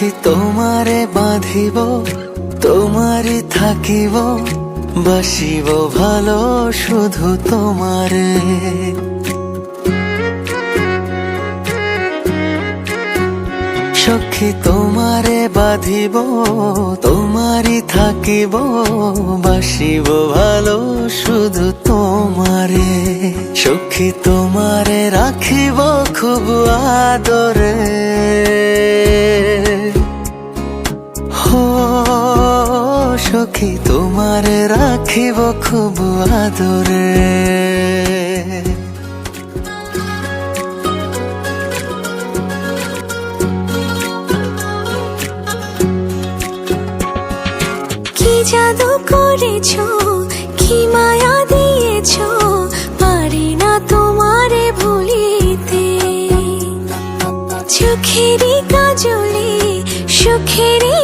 সখী তোমারে বাঁধিব, তোমারই থাকিব, বাসিব ভালো শুধু তোমারে। সখী তোমারে বাঁধিব, তোমারই থাকিব, বাসিব ভালো শুধু তোমারে। সখী তোমারে রাখিব খুব আদরে, হো সখী তোমারে রাখিব খুব আদরে। কি জাদু করেছো, কি মায়া দিয়েছো, পারি না তোমারে ভুলিতে। চোখেরই কাজলে সুখেরই